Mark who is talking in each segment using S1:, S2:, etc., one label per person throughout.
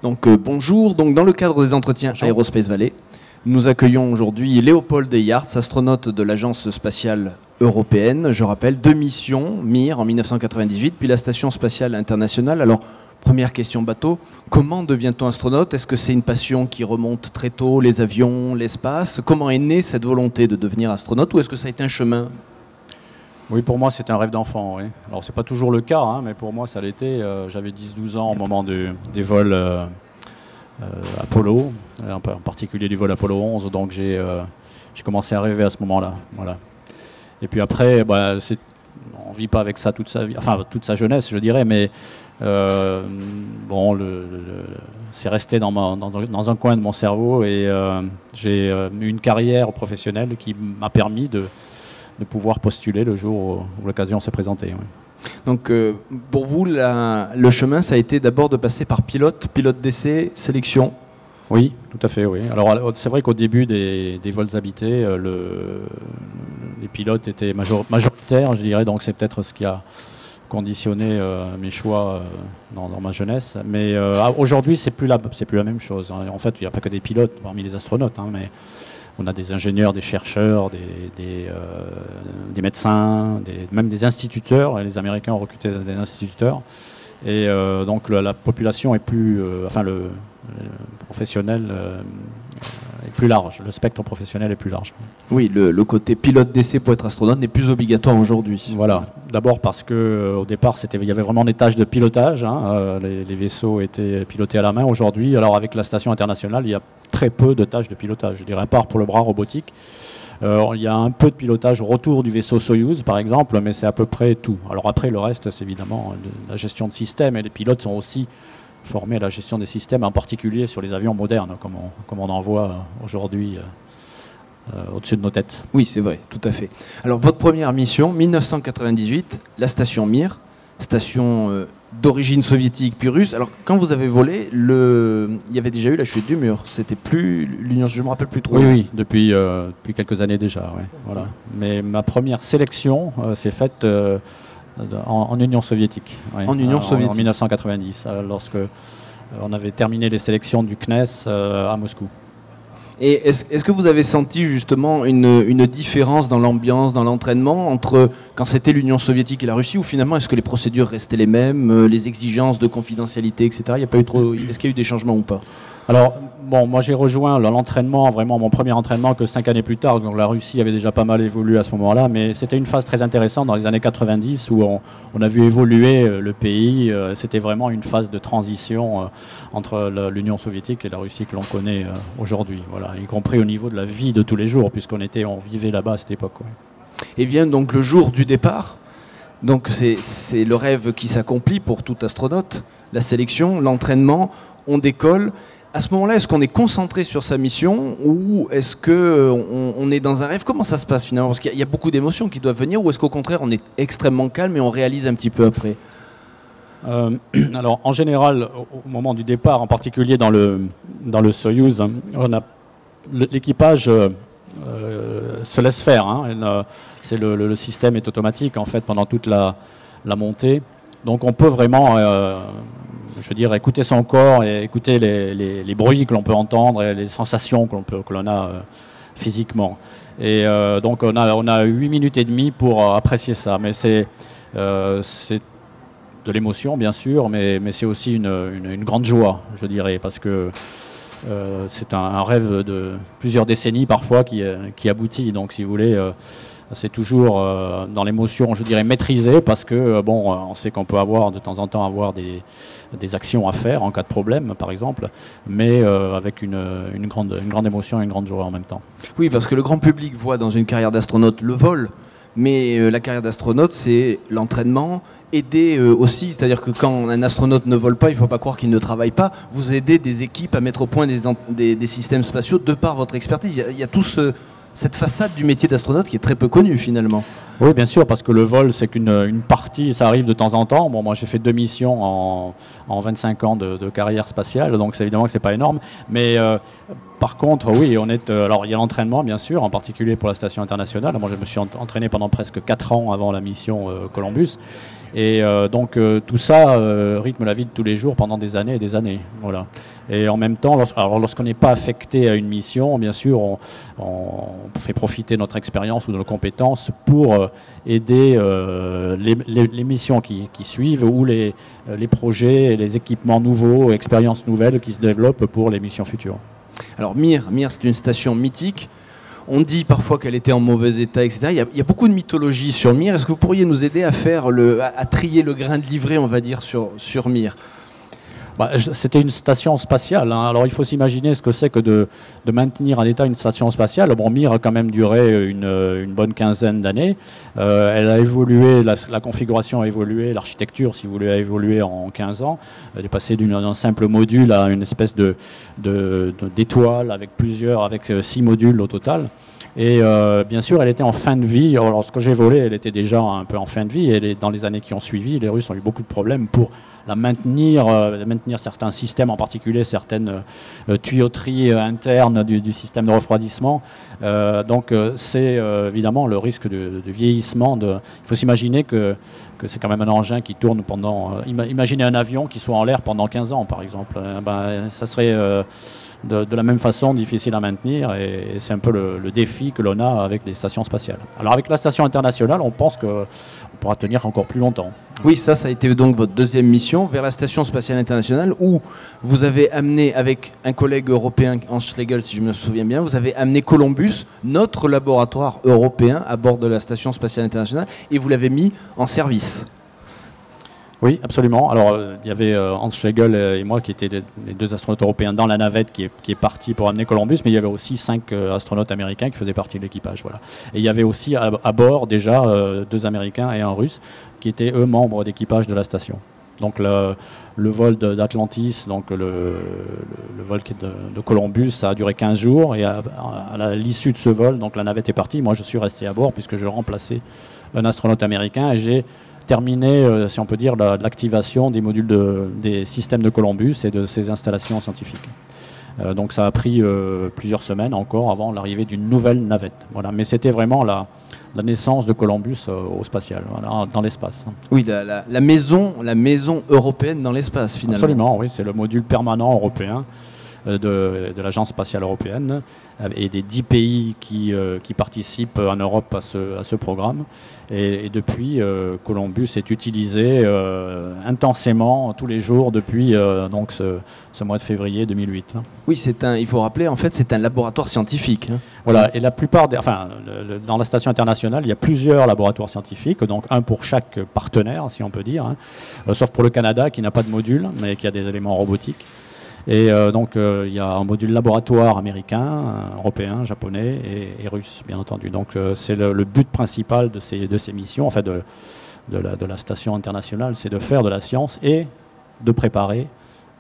S1: Bonjour, dans le cadre des entretiens Aerospace Valley, nous accueillons aujourd'hui Léopold Eyarts, astronaute de l'Agence spatiale européenne. Je rappelle, 2 missions, Mir en 1998, puis la Station spatiale internationale. Alors, première question bateau, comment devient-on astronaute? Est-ce que c'est une passion qui remonte très tôt, les avions, l'espace? Comment est née cette volonté de devenir astronaute, ou est-ce que ça a été un chemin?
S2: Oui, pour moi, c'est un rêve d'enfant. Oui. Alors, c'est pas toujours le cas, hein, mais pour moi, ça l'était. J'avais 10-12 ans au moment des vols Apollo, en particulier du vol Apollo 11. Donc, j'ai commencé à rêver à ce moment-là. Voilà. Et puis après, on vit pas avec ça toute sa vie, enfin toute sa jeunesse, je dirais, mais c'est resté dans un coin de mon cerveau et j'ai eu une carrière professionnelle qui m'a permis de pouvoir postuler le jour où l'occasion s'est présentée. Oui.
S1: Donc pour vous, le chemin, ça a été d'abord de passer par pilote d'essai, sélection?
S2: Oui, tout à fait, oui. Alors c'est vrai qu'au début des vols habités, les pilotes étaient majoritaires, je dirais, donc c'est peut-être ce qui a conditionné mes choix dans ma jeunesse. Mais aujourd'hui, c'est plus la même chose. En fait, il n'y a pas que des pilotes parmi les astronautes, hein, mais on a des ingénieurs, des chercheurs, des médecins, même des instituteurs. Les Américains ont recruté des instituteurs. Et donc la population est plus... le professionnel est plus large. Le spectre professionnel est plus large.
S1: Oui, le côté pilote d'essai pour être astronaute n'est plus obligatoire aujourd'hui.
S2: Voilà. D'abord parce qu'au départ, il y avait vraiment des tâches de pilotage. Hein. Les vaisseaux étaient pilotés à la main. Aujourd'hui, alors avec la station internationale, il y a très peu de tâches de pilotage. Je dirais, à part pour le bras robotique. Il y a un peu de pilotage autour du vaisseau Soyouz, par exemple, mais c'est à peu près tout. Alors après, le reste, c'est évidemment la gestion de système. Et les pilotes sont aussi formés à la gestion des systèmes, en particulier sur les avions modernes, comme on en voit aujourd'hui au-dessus de nos têtes.
S1: Oui, c'est vrai, tout à fait. Alors, votre première mission, 1998, la station Mir, station d'origine soviétique puis russe. Alors, quand vous avez volé, il y avait déjà eu la chute du mur. C'était plus l'Union, je ne me rappelle plus trop.
S2: Oui, depuis quelques années déjà. Ouais, voilà. Mais ma première sélection s'est faite en Union soviétique. Ouais,
S1: en Union soviétique.
S2: En 1990, lorsque on avait terminé les sélections du CNES à Moscou.
S1: Et est-ce que vous avez senti justement une différence dans l'ambiance, dans l'entraînement entre quand c'était l'Union soviétique et la Russie, ou finalement est-ce que les procédures restaient les mêmes, les exigences de confidentialité, etc. Est-ce qu'il y a eu des changements ou pas?
S2: Alors, moi j'ai rejoint l'entraînement, vraiment mon premier entraînement, que 5 années plus tard. Donc la Russie avait déjà pas mal évolué à ce moment-là, mais c'était une phase très intéressante dans les années 90 où on a vu évoluer le pays. C'était vraiment une phase de transition entre l'Union soviétique et la Russie que l'on connaît aujourd'hui, voilà, y compris au niveau de la vie de tous les jours, puisqu'on vivait là-bas à cette époque. Ouais.
S1: Et vient donc le jour du départ. Donc c'est le rêve qui s'accomplit pour tout astronaute, la sélection, l'entraînement, on décolle. À ce moment-là, est-ce qu'on est concentré sur sa mission ou est-ce qu'on est dans un rêve? Comment ça se passe finalement? Parce qu'il y a beaucoup d'émotions qui doivent venir, ou est-ce qu'au contraire on est extrêmement calme et on réalise un petit peu après?
S2: Alors en général, au moment du départ, en particulier dans le Soyouz, l'équipage se laisse faire. Hein, le système est automatique en fait pendant toute la montée. Donc on peut vraiment... je veux dire, écouter son corps et écouter les bruits que l'on peut entendre et les sensations que l'on a physiquement. Et donc on a 8 minutes et demie pour apprécier ça. Mais c'est de l'émotion, bien sûr, mais c'est aussi une grande joie, je dirais, parce que c'est un rêve de plusieurs décennies parfois qui aboutit. Donc si vous voulez... c'est toujours dans l'émotion, je dirais, maîtrisée, parce que on sait qu'on peut avoir de temps en temps des actions à faire en cas de problème, par exemple, mais avec une grande émotion et une grande joie en même temps.
S1: Oui, parce que le grand public voit dans une carrière d'astronaute le vol, mais la carrière d'astronaute, c'est l'entraînement, aider aussi, c'est-à-dire que quand un astronaute ne vole pas, il ne faut pas croire qu'il ne travaille pas, vous aidez des équipes à mettre au point des systèmes spatiaux de par votre expertise. Il y a tout cette façade du métier d'astronaute qui est très peu connue finalement.
S2: Oui, bien sûr, parce que le vol, c'est qu'une partie, ça arrive de temps en temps. Bon, moi, j'ai fait 2 missions en 25 ans de carrière spatiale, donc c'est évidemment que c'est pas énorme. Mais par contre, oui, alors il y a l'entraînement, bien sûr, en particulier pour la station internationale. Moi, je me suis entraîné pendant presque 4 ans avant la mission Columbus. Et donc tout ça rythme la vie de tous les jours pendant des années et des années. Voilà. Et en même temps, lorsqu'on n'est pas affecté à une mission, bien sûr, on fait profiter notre expérience ou de nos compétences pour aider les missions qui suivent ou les projets, les équipements nouveaux, expériences nouvelles qui se développent pour les missions futures.
S1: Alors Mir, c'est une station mythique. On dit parfois qu'elle était en mauvais état, etc. Il y a beaucoup de mythologie sur Mir. Est-ce que vous pourriez nous aider à trier le grain de livret, on va dire, sur Mir?
S2: C'était une station spatiale, hein. Alors il faut s'imaginer ce que c'est que de maintenir en état une station spatiale. Bon, Mir a quand même duré une bonne quinzaine d'années. Elle a évolué, la configuration a évolué, l'architecture, si vous voulez, a évolué en 15 ans. Elle est passée d'un simple module à une espèce d'étoile avec 6 modules au total. Et bien sûr, elle était en fin de vie. Alors, lorsque j'ai volé, elle était déjà un peu en fin de vie. Et dans les années qui ont suivi, les Russes ont eu beaucoup de problèmes pour la maintenir certains systèmes, en particulier certaines tuyauteries internes du système de refroidissement. Donc c'est évidemment le risque de vieillissement. Il faut s'imaginer que c'est quand même un engin qui tourne pendant... imaginez un avion qui soit en l'air pendant 15 ans, par exemple. Ça serait... de la même façon difficile à maintenir, et c'est un peu le défi que l'on a avec les stations spatiales. Alors avec la station internationale, on pense qu'on pourra tenir encore plus longtemps.
S1: Oui, ça a été donc votre deuxième mission vers la station spatiale internationale, où vous avez amené, avec un collègue européen, Hans Schlegel, si je me souviens bien, vous avez amené Columbus, notre laboratoire européen, à bord de la station spatiale internationale, et vous l'avez mis en service.
S2: Oui, absolument. Alors, il y avait Hans Schlegel et moi qui étaient les deux astronautes européens dans la navette qui est partie pour amener Columbus, mais il y avait aussi 5 astronautes américains qui faisaient partie de l'équipage. Voilà. Et il y avait aussi à bord déjà 2 Américains et un Russe qui étaient eux membres d'équipage de la station. Donc le vol d'Atlantis, donc le vol de Columbus, ça a duré 15 jours, et à l'issue de ce vol, donc la navette est partie. Moi, je suis resté à bord puisque je remplaçais un astronaute américain, et j'ai terminé, si on peut dire, l'activation des modules des systèmes de Columbus et de ses installations scientifiques. Donc ça a pris plusieurs semaines encore avant l'arrivée d'une nouvelle navette. Voilà. Mais c'était vraiment la naissance de Columbus au spatial, voilà, dans l'espace.
S1: Oui, la maison européenne dans l'espace, finalement.
S2: Absolument, oui, c'est le module permanent européen de l'Agence spatiale européenne, et des 10 pays qui participent en Europe à ce programme. Et depuis, Columbus est utilisé intensément tous les jours depuis donc ce mois de février 2008.
S1: Oui, il faut rappeler, en fait, c'est un laboratoire scientifique.
S2: Voilà, et la plupart dans la station internationale, il y a plusieurs laboratoires scientifiques, donc un pour chaque partenaire, si on peut dire, sauf pour le Canada qui n'a pas de module, mais qui a des éléments robotiques. Et donc il y a un module laboratoire américain, européen, japonais et russe, bien entendu. Donc c'est le but principal de ces missions, en fait de la station internationale, c'est de faire de la science et de préparer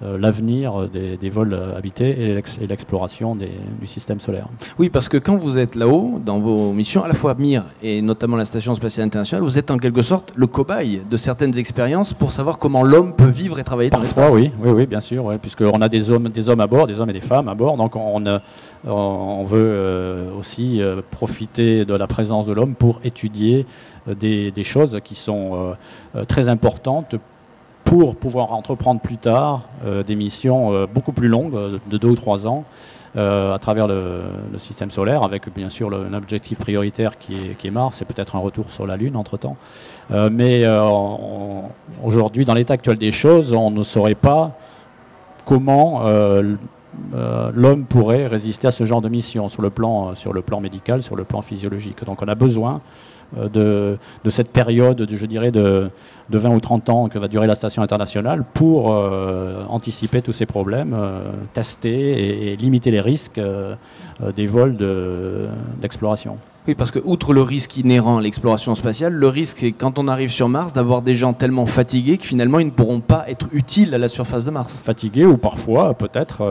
S2: l'avenir des vols habités et l'exploration du système solaire.
S1: Oui, parce que quand vous êtes là-haut, dans vos missions, à la fois Mir et notamment la Station spatiale internationale, vous êtes en quelque sorte le cobaye de certaines expériences pour savoir comment l'homme peut vivre et travailler dans l'espace.
S2: Oui, bien sûr, ouais, puisqu'on a des hommes à bord, des hommes et des femmes à bord, donc on veut aussi profiter de la présence de l'homme pour étudier des choses qui sont très importantes pour pouvoir entreprendre plus tard des missions beaucoup plus longues, de 2 ou 3 ans, à travers le système solaire, avec bien sûr un objectif prioritaire qui est Mars, et peut-être un retour sur la Lune entre-temps. Mais aujourd'hui, dans l'état actuel des choses, on ne saurait pas comment l'homme pourrait résister à ce genre de mission sur le plan médical, sur le plan physiologique. Donc on a besoin de cette période, je dirais, de 20 ou 30 ans que va durer la station internationale pour anticiper tous ces problèmes, tester et limiter les risques des vols d'exploration.
S1: Oui, parce que outre le risque inhérent à l'exploration spatiale, le risque, c'est quand on arrive sur Mars, d'avoir des gens tellement fatigués que finalement ils ne pourront pas être utiles à la surface de Mars.
S2: Fatigués ou parfois peut-être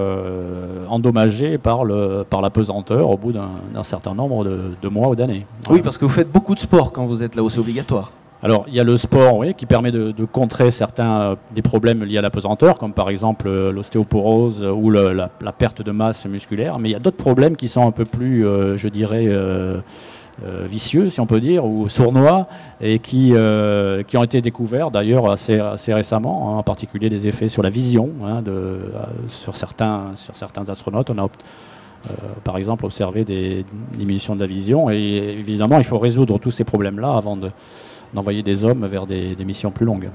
S2: endommagés par la pesanteur au bout d'un certain nombre de mois ou d'années.
S1: Oui, parce que vous faites beaucoup de sport quand vous êtes là-haut, c'est obligatoire.
S2: Alors, il y a le sport, oui, qui permet de contrer certains des problèmes liés à la pesanteur, comme par exemple l'ostéoporose ou la perte de masse musculaire. Mais il y a d'autres problèmes qui sont un peu plus, je dirais, vicieux, si on peut dire, ou sournois, et qui ont été découverts d'ailleurs assez récemment, hein, en particulier des effets sur la vision, hein, sur certains astronautes. On a par exemple observé des diminutions de la vision, et évidemment il faut résoudre tous ces problèmes-là avant d'envoyer des hommes vers des missions plus longues.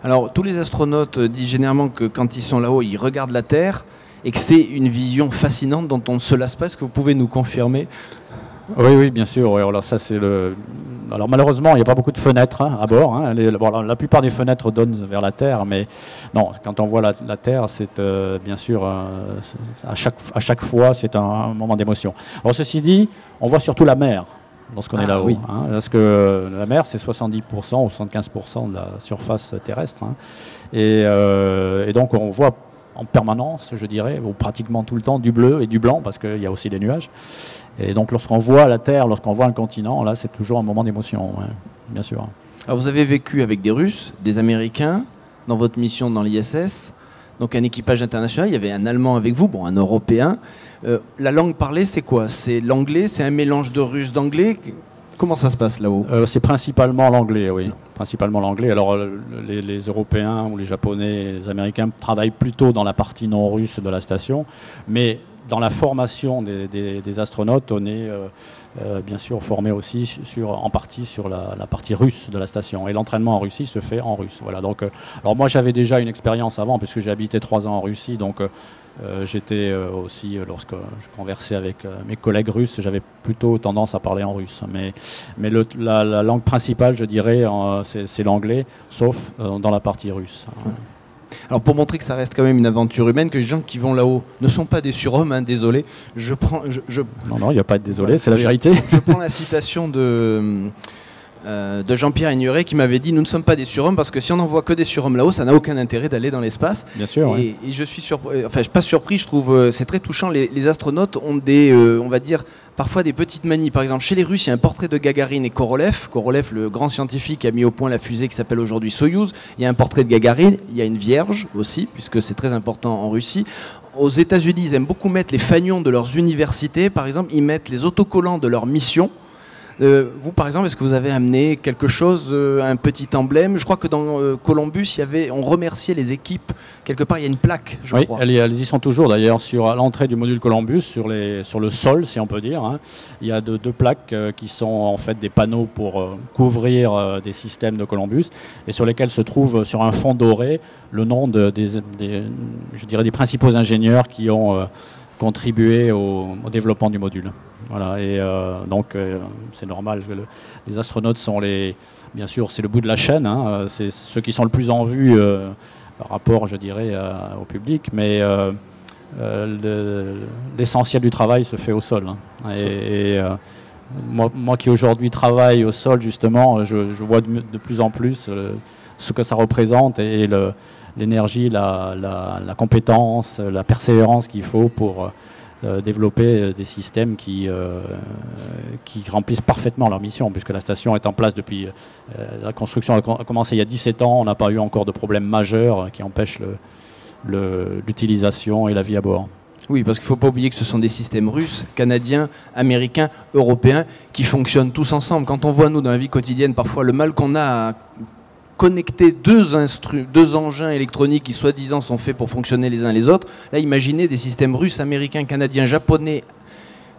S1: Alors tous les astronautes disent généralement que quand ils sont là-haut, ils regardent la Terre et que c'est une vision fascinante dont on ne se lasse pas. Est-ce que vous pouvez nous confirmer ?
S2: Oui, bien sûr. Oui. Alors, ça, alors malheureusement, il n'y a pas beaucoup de fenêtres, hein, à bord. Hein. La plupart des fenêtres donnent vers la Terre, mais non, quand on voit la Terre, c'est bien sûr, à chaque fois, c'est un moment d'émotion. Alors ceci dit, on voit surtout la mer lorsqu'on est là-haut, oui. Hein, parce que la mer, c'est 70% ou 75% de la surface terrestre. Hein. Et donc, on voit en permanence, je dirais, ou pratiquement tout le temps, du bleu et du blanc, parce qu'il y a aussi des nuages. Et donc lorsqu'on voit la Terre, lorsqu'on voit un continent, là c'est toujours un moment d'émotion, ouais, bien sûr.
S1: Alors vous avez vécu avec des Russes, des Américains, dans votre mission dans l'ISS, donc un équipage international, il y avait un Allemand avec vous, bon un Européen. La langue parlée c'est quoi? C'est l'anglais, c'est un mélange de russe, d'anglais? Comment ça se passe là-haut?
S2: C'est principalement l'anglais, oui. Principalement l'anglais. Alors les Européens ou les Japonais, les Américains travaillent plutôt dans la partie non russe de la station, mais dans la formation des astronautes, on est bien sûr formé aussi en partie sur la partie russe de la station. Et l'entraînement en Russie se fait en russe. Voilà, donc, alors moi j'avais déjà une expérience avant, puisque j'ai habité 3 ans en Russie, donc j'étais aussi, lorsque je conversais avec mes collègues russes, j'avais plutôt tendance à parler en russe. Mais la langue principale, je dirais, c'est l'anglais, sauf dans la partie russe.
S1: Alors pour montrer que ça reste quand même une aventure humaine, que les gens qui vont là-haut ne sont pas des surhommes, hein, désolé.
S2: Non, il n'y a pas à être désolé, c'est la vérité.
S1: Je prends la citation de Jean-Pierre Ignoret qui m'avait dit « Nous ne sommes pas des surhommes parce que si on n'envoie que des surhommes là-haut, ça n'a aucun intérêt d'aller dans l'espace. »
S2: Bien sûr.
S1: Et je suis surpris, enfin pas surpris, je trouve c'est très touchant. Les astronautes ont des, on va dire, parfois des petites manies. Par exemple, chez les Russes, il y a un portrait de Gagarine et Korolev. Korolev, le grand scientifique, a mis au point la fusée qui s'appelle aujourd'hui Soyouz. Il y a un portrait de Gagarine. Il y a une vierge aussi, puisque c'est très important en Russie. Aux États-Unis, ils aiment beaucoup mettre les fanions de leurs universités. Par exemple, ils mettent les autocollants de leurs missions. Vous, par exemple, est-ce que vous avez amené quelque chose, un petit emblème? Je crois que dans Columbus, on remerciait les équipes. Quelque part, il y a une plaque, je crois.
S2: Oui, elles y sont toujours d'ailleurs à l'entrée du module Columbus, sur le sol, si on peut dire. Hein. Il y a deux plaques qui sont en fait des panneaux pour couvrir des systèmes de Columbus, et sur lesquels se trouve sur un fond doré le nom je dirais, des principaux ingénieurs qui ont contribué au développement du module. Voilà, et donc c'est normal que les astronautes sont bien sûr, c'est le bout de la chaîne, hein, c'est ceux qui sont le plus en vue par rapport, je dirais, au public, mais l'essentiel du travail se fait au sol. Hein, moi qui aujourd'hui travaille au sol, justement, je vois de plus en plus ce que ça représente et l'énergie, la compétence, la persévérance qu'il faut pour développer des systèmes qui remplissent parfaitement leur mission, puisque la station est en place depuis... la construction a commencé il y a 17 ans, on n'a pas eu encore de problème majeur qui empêche l'utilisation et la vie à bord.
S1: Oui, parce qu'il ne faut pas oublier que ce sont des systèmes russes, canadiens, américains, européens, qui fonctionnent tous ensemble. Quand on voit, nous, dans la vie quotidienne, parfois le mal qu'on a à connecter deux engins électroniques qui soi-disant sont faits pour fonctionner les uns les autres. Là, imaginez des systèmes russes, américains, canadiens, japonais,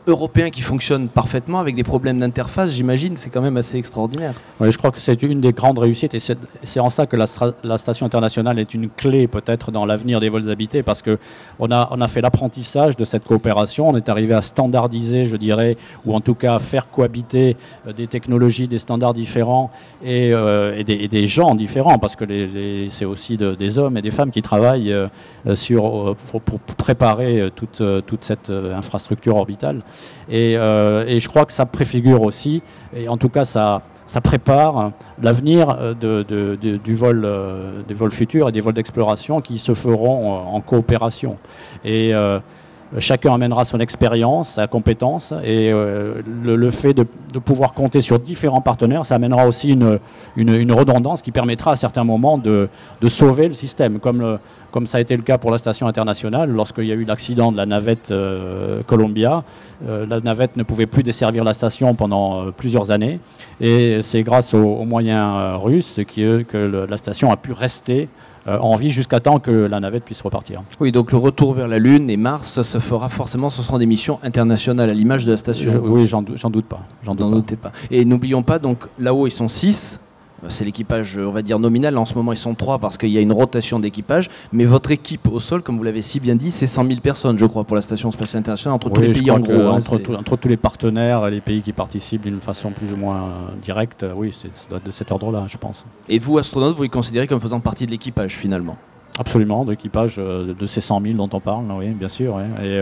S1: européens qui fonctionnent parfaitement avec des problèmes d'interface, j'imagine, c'est quand même assez extraordinaire.
S2: Oui, je crois que c'est une des grandes réussites et c'est en ça que la station internationale est une clé peut-être dans l'avenir des vols habités, parce qu'on a fait l'apprentissage de cette coopération, on est arrivé à standardiser, je dirais, ou en tout cas à faire cohabiter des technologies, des standards différents et des gens différents, parce que c'est aussi des hommes et des femmes qui travaillent pour préparer toute cette infrastructure orbitale. Et je crois que ça préfigure aussi, et en tout cas ça prépare l'avenir des vols futurs et des vols d'exploration qui se feront en coopération. Et chacun amènera son expérience, sa compétence, et le fait de pouvoir compter sur différents partenaires, ça amènera aussi une redondance qui permettra à certains moments de sauver le système, comme ça a été le cas pour la station internationale. Lorsqu'il y a eu l'accident de la navette Columbia, la navette ne pouvait plus desservir la station pendant plusieurs années, et c'est grâce aux moyens russes que la station a pu rester en vie jusqu'à temps que la navette puisse repartir.
S1: Oui, donc le retour vers la Lune et Mars se fera forcément, ce seront des missions internationales à l'image de la station.
S2: Oui, j'en doute pas.
S1: N'en doutez pas. Et n'oublions pas, donc là-haut ils sont 6, c'est l'équipage, on va dire, nominal. En ce moment ils sont 3 parce qu'il y a une rotation d'équipage, mais votre équipe au sol, comme vous l'avez si bien dit, c'est 100 000 personnes, je crois, pour la Station Spatiale Internationale, entre tous les pays en gros.
S2: Entre tous les partenaires, les pays qui participent d'une façon plus ou moins directe, oui, ça doit être de cet ordre-là, je pense.
S1: Et vous, astronaute, vous les considérez comme faisant partie de l'équipage, finalement?
S2: Absolument, de l'équipage de ces 100 000 dont on parle, oui, bien sûr. Oui. Et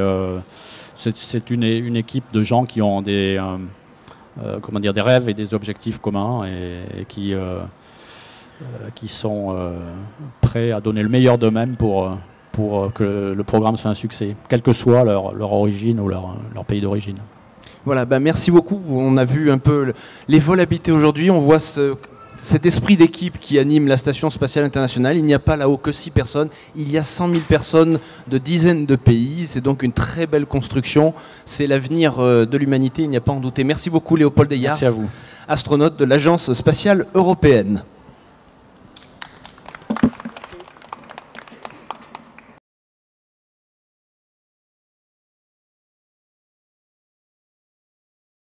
S2: c'est une équipe de gens qui ont des rêves et des objectifs communs et qui sont prêts à donner le meilleur d'eux-mêmes pour que le programme soit un succès, quelle que soit leur origine ou leur pays d'origine.
S1: Voilà, merci beaucoup. On a vu un peu les vols habités aujourd'hui. On voit cet esprit d'équipe qui anime la Station Spatiale Internationale. Il n'y a pas là-haut que 6 personnes, il y a 100 000 personnes de dizaines de pays. C'est donc une très belle construction. C'est l'avenir de l'humanité, il n'y a pas à en douter. Merci beaucoup Léopold Eyarts,
S2: merci à vous,
S1: astronaute de l'Agence Spatiale Européenne.